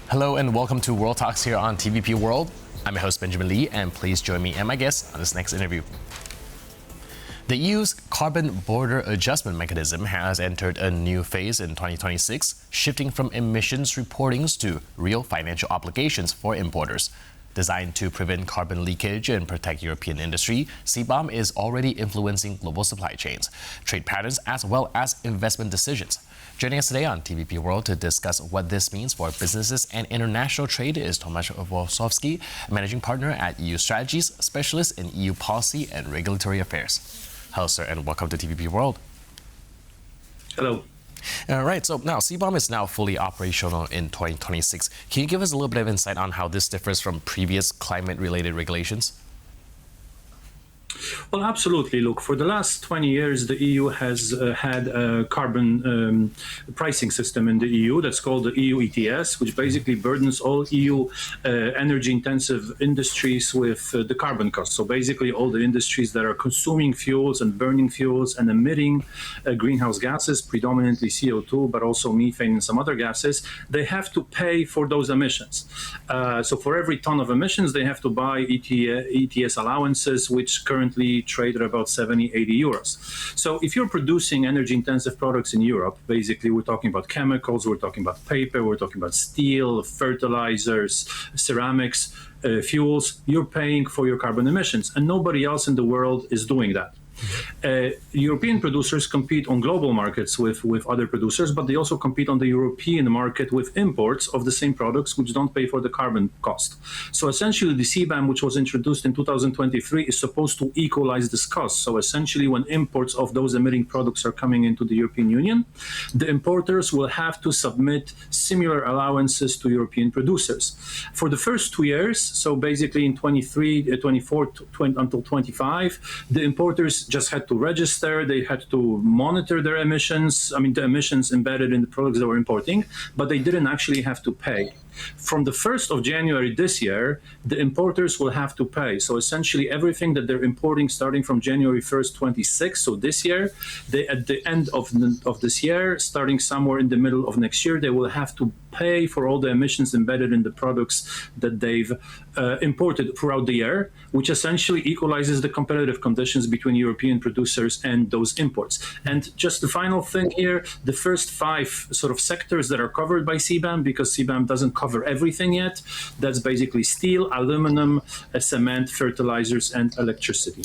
Hello and welcome to World Talks here on TVP World. I'm your host Benjamin Lee, and please join me and my guest on this next interview. The EU's carbon border adjustment mechanism has entered a new phase in 2026, shifting from emissions reportings to real financial obligations for importers. Designed to prevent carbon leakage and protect European industry, CBAM is already influencing global supply chains, trade patterns, as well as investment decisions. Joining us today on TVP World to discuss what this means for businesses and international trade is Tomasz Włostowski, Managing Partner at EU Strategies, Specialist in EU Policy and Regulatory Affairs. Hello, sir, and welcome to TVP World. Hello. All right, so now CBAM is now fully operational in 2026. Can you give us a little bit of insight on how this differs from previous climate-related regulations? Well, absolutely. Look, for the last 20 years, the EU has had a carbon pricing system in the EU that's called the EU ETS, which basically burdens all EU energy-intensive industries with the carbon cost. So basically, all the industries that are consuming fuels and burning fuels and emitting greenhouse gases, predominantly CO2, but also methane and some other gases, they have to pay for those emissions. So for every ton of emissions, they have to buy ETS allowances, which currently trade at about 70, 80 euros. So if you're producing energy-intensive products in Europe, basically we're talking about chemicals, we're talking about paper, we're talking about steel, fertilizers, ceramics, fuels, you're paying for your carbon emissions, and nobody else in the world is doing that. European producers compete on global markets with other producers, but they also compete on the European market with imports of the same products which don't pay for the carbon cost. So essentially the CBAM, which was introduced in 2023, is supposed to equalize this cost. So essentially when imports of those emitting products are coming into the European Union, the importers will have to submit similar allowances to European producers. For the first 2 years, so basically in 23, 24 until 25, the importers just had to register, they had to monitor their emissions, the emissions embedded in the products they were importing, but they didn't actually have to pay. From the 1st of January this year, the importers will have to pay. So essentially everything that they're importing starting from January 1st, 26, so this year, they at the end of this year, starting somewhere in the middle of next year, they will have to pay for all the emissions embedded in the products that they've imported throughout the year, which essentially equalizes the competitive conditions between European producers and those imports. And just the final thing here, the first 5 sort of sectors that are covered by CBAM, because CBAM doesn't cover everything yet, that's basically steel, aluminum, cement, fertilizers, and electricity.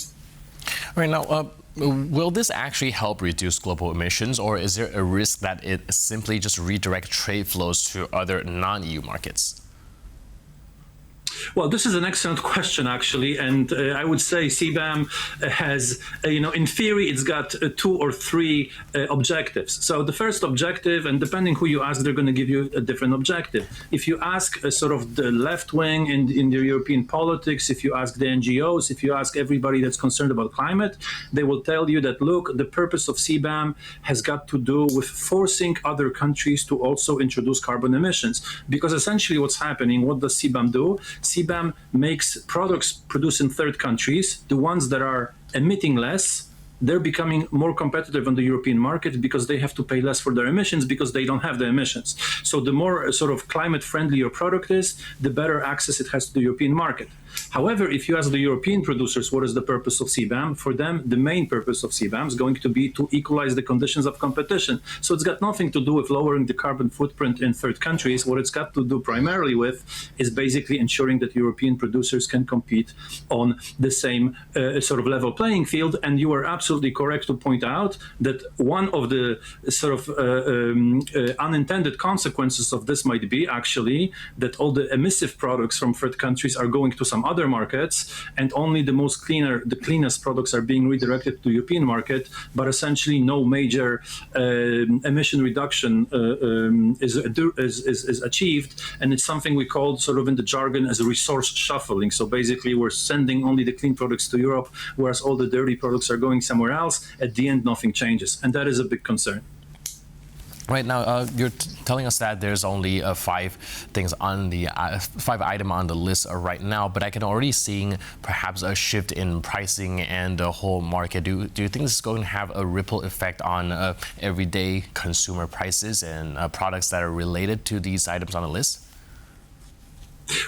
All right, now, will this actually help reduce global emissions, or is there a risk that it simply just redirects trade flows to other non-EU markets? Well, this is an excellent question, actually, and I would say CBAM has, in theory, it's got 2 or 3 objectives. So the first objective, and depending who you ask, they're going to give you a different objective. If you ask sort of the left wing in the European politics, if you ask the NGOs, if you ask everybody that's concerned about climate, they will tell you that, look, the purpose of CBAM has got to do with forcing other countries to also introduce carbon emissions. Because essentially what's happening, what does CBAM do? CBAM makes products produced in third countries, the ones that are emitting less, they're becoming more competitive on the European market because they have to pay less for their emissions because they don't have the emissions. So the more sort of climate-friendly your product is, the better access it has to the European market. However, if you ask the European producers what is the purpose of CBAM, for them, the main purpose of CBAM is going to be to equalize the conditions of competition. So it's got nothing to do with lowering the carbon footprint in third countries. What it's got to do primarily with is basically ensuring that European producers can compete on the same sort of level playing field. And you are absolutely correct to point out that one of the sort of unintended consequences of this might be actually that all the emissive products from third countries are going to some other markets, and only the cleanest products are being redirected to the European market, but essentially no major emission reduction is achieved, and it's something we call sort of in the jargon as resource shuffling. So basically we're sending only the clean products to Europe, whereas all the dirty products are going somewhere else. At the end, nothing changes, and that is a big concern. Right now, you're telling us that there's only 5 things on the 5 item on the list right now, but I can already see perhaps a shift in pricing and the whole market. Do you think this is going to have a ripple effect on everyday consumer prices and products that are related to these items on the list?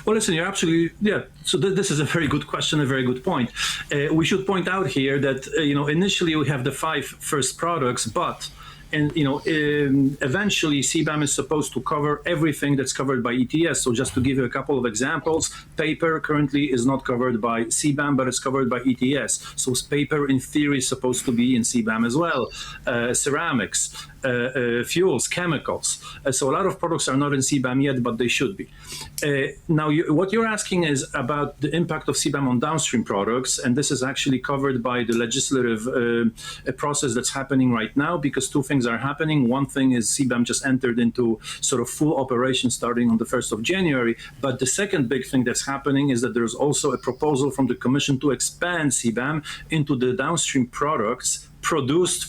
Well, listen, you're absolutely, yeah. So this is a very good question, a very good point. We should point out here that, initially we have the 5 first products, but eventually CBAM is supposed to cover everything that's covered by ETS. So just to give you a couple of examples, paper currently is not covered by CBAM, but it's covered by ETS. So paper in theory is supposed to be in CBAM as well. Ceramics, fuels, chemicals. So a lot of products are not in CBAM yet, but they should be. Now, what you're asking is about the impact of CBAM on downstream products, and this is actually covered by the legislative process that's happening right now, because 2 things are happening. One thing is CBAM just entered into sort of full operation starting on the 1st of January, but the second big thing that's happening is that there's also a proposal from the Commission to expand CBAM into the downstream products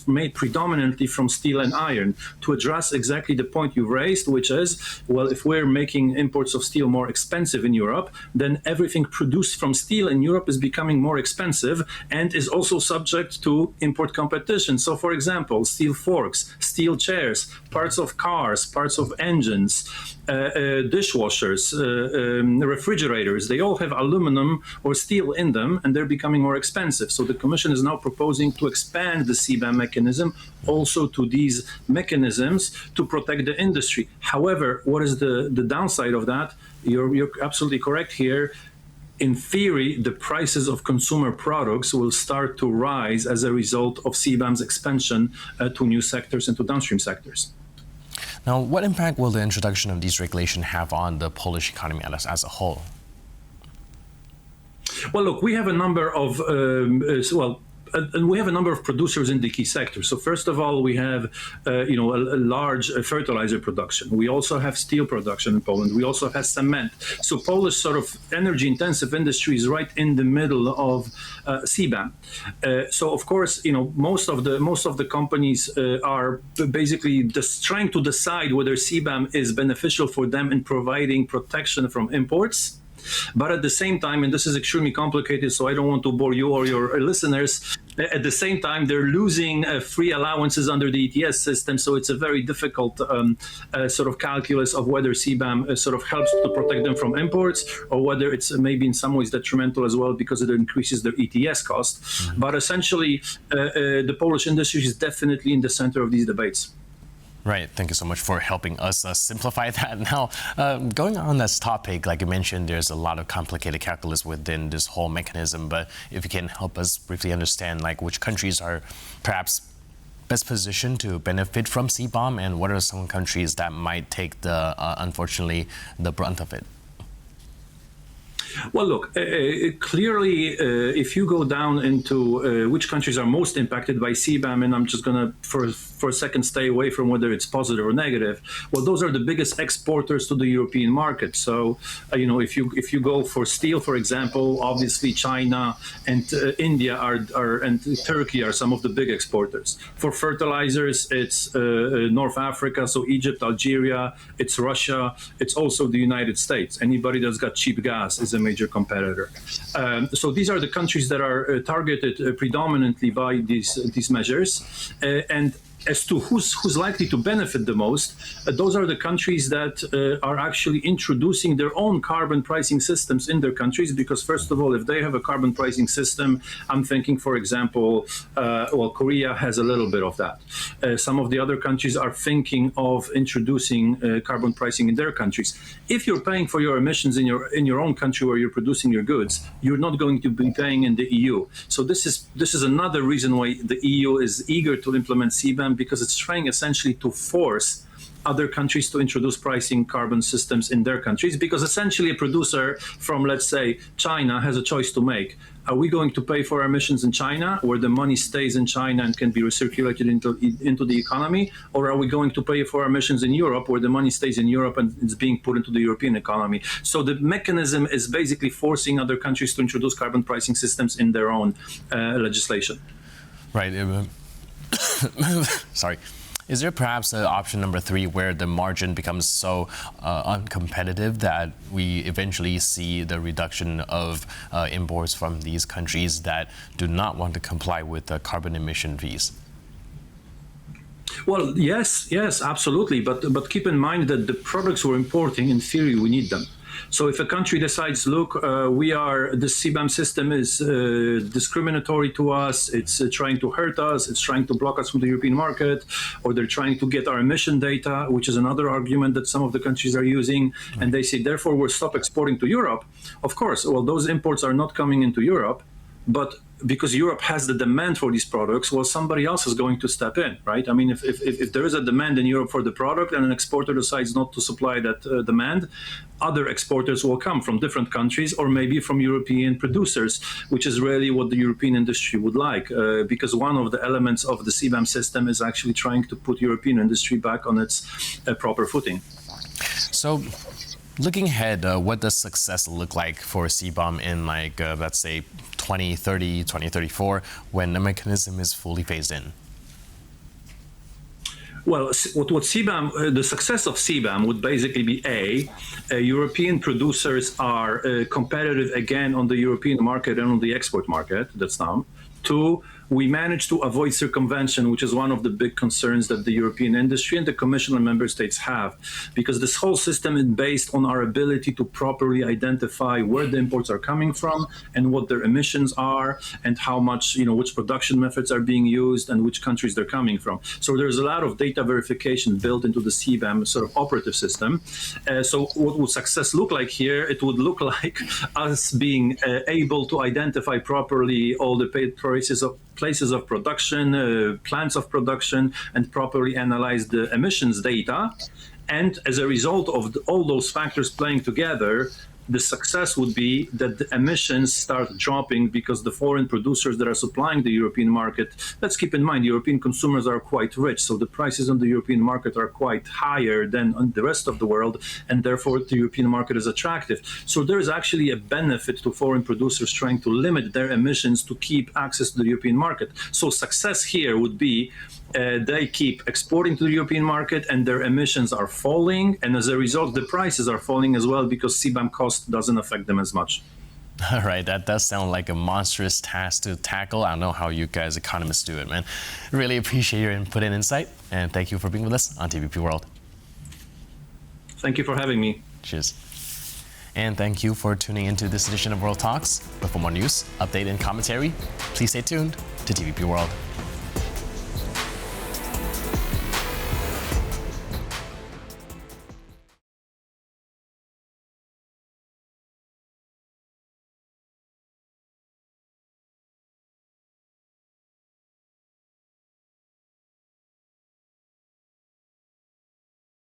made predominantly from steel and iron, to address exactly the point you raised, which is, well, if we're making imports of steel more expensive in Europe, then everything produced from steel in Europe is becoming more expensive and is also subject to import competition. So, for example, steel forks, steel chairs, parts of cars, parts of engines, dishwashers, refrigerators, they all have aluminum or steel in them, and they're becoming more expensive. So the Commission is now proposing to expand the CBAM mechanism also to these mechanisms to protect the industry. However, what is the downside of that? You're absolutely correct here. In theory, the prices of consumer products will start to rise as a result of CBAM's expansion to new sectors and to downstream sectors. Now, what impact will the introduction of these regulations have on the Polish economy as a whole? Well, look, we have a number of producers in the key sectors. So first of all, we have a large fertilizer production. We also have steel production in Poland. We also have cement. So Polish sort of energy-intensive industry is right in the middle of CBAM. So of course, most of the companies are basically just trying to decide whether CBAM is beneficial for them in providing protection from imports. But at the same time, and this is extremely complicated, so I don't want to bore you or your listeners, at the same time, they're losing free allowances under the ETS system. So it's a very difficult sort of calculus of whether CBAM sort of helps to protect them from imports, or whether it's maybe in some ways detrimental as well because it increases their ETS cost. Mm-hmm. But essentially, the Polish industry is definitely in the center of these debates. Right. Thank you so much for helping us simplify that. Now, going on this topic, like you mentioned, there's a lot of complicated calculus within this whole mechanism. But if you can help us briefly understand, like, which countries are perhaps best positioned to benefit from CBAM, and what are some countries that might take unfortunately, the brunt of it? Well, look, clearly, if you go down into which countries are most impacted by CBAM, and I'm just going to, for a second, stay away from whether it's positive or negative. Well, those are the biggest exporters to the European market. So, if you go for steel, for example, obviously China and India and Turkey are some of the big exporters. For fertilizers, it's North Africa, so Egypt, Algeria, it's Russia, it's also the United States. Anybody that's got cheap gas is a major competitor. So these are the countries that are targeted predominantly by these measures. And as to who's likely to benefit the most, those are the countries that are actually introducing their own carbon pricing systems in their countries. Because first of all, if they have a carbon pricing system, I'm thinking, for example, Korea has a little bit of that. Some of the other countries are thinking of introducing carbon pricing in their countries. If you're paying for your emissions in your own country where you're producing your goods, you're not going to be paying in the EU. So this is another reason why the EU is eager to implement CBAM, because it's trying essentially to force other countries to introduce pricing carbon systems in their countries, because essentially a producer from, let's say, China has a choice to make. Are we going to pay for our emissions in China, where the money stays in China and can be recirculated into the economy? Or are we going to pay for our emissions in Europe, where the money stays in Europe and it's being put into the European economy? So the mechanism is basically forcing other countries to introduce carbon pricing systems in their own legislation. Right. Sorry. Is there perhaps option number 3, where the margin becomes so uncompetitive that we eventually see the reduction of imports from these countries that do not want to comply with the carbon emission fees? Well, yes, absolutely. But keep in mind that the products we're importing, in theory, we need them. So if a country decides, look, the CBAM system is discriminatory to us, it's trying to hurt us, it's trying to block us from the European market, or they're trying to get our emission data, which is another argument that some of the countries are using, and they say, therefore, we'll stop exporting to Europe. Of course, well, those imports are not coming into Europe, but because Europe has the demand for these products, well, somebody else is going to step in, right? I mean, if there is a demand in Europe for the product and an exporter decides not to supply that demand, other exporters will come from different countries or maybe from European producers, which is really what the European industry would like, because one of the elements of the CBAM system is actually trying to put European industry back on its proper footing. So, looking ahead, what does success look like for CBAM in, like, let's say, 2030, 2034, when the mechanism is fully phased in? Well, what CBAM, the success of CBAM would basically be European producers are competitive again on the European market and on the export market. That's now. 2, we managed to avoid circumvention, which is one of the big concerns that the European industry and the Commission and member states have, because this whole system is based on our ability to properly identify where the imports are coming from and what their emissions are and how much, which production methods are being used and which countries they're coming from. So there's a lot of data verification built into the CBAM sort of operative system. So what would success look like here? It would look like us being able to identify properly all the places of production, plants of production, and properly analyze the emissions data. And as a result of all those factors playing together, the success would be that the emissions start dropping because the foreign producers that are supplying the European market, let's keep in mind, European consumers are quite rich, so the prices on the European market are quite higher than on the rest of the world, and therefore the European market is attractive. So there is actually a benefit to foreign producers trying to limit their emissions to keep access to the European market. So success here would be they keep exporting to the European market and their emissions are falling. And as a result, the prices are falling as well because CBAM cost doesn't affect them as much. All right, that does sound like a monstrous task to tackle. I don't know how you guys economists do it, man. Really appreciate your input and insight. And thank you for being with us on TVP World. Thank you for having me. Cheers. And thank you for tuning into this edition of World Talks. But for more news, update, and commentary, please stay tuned to TVP World.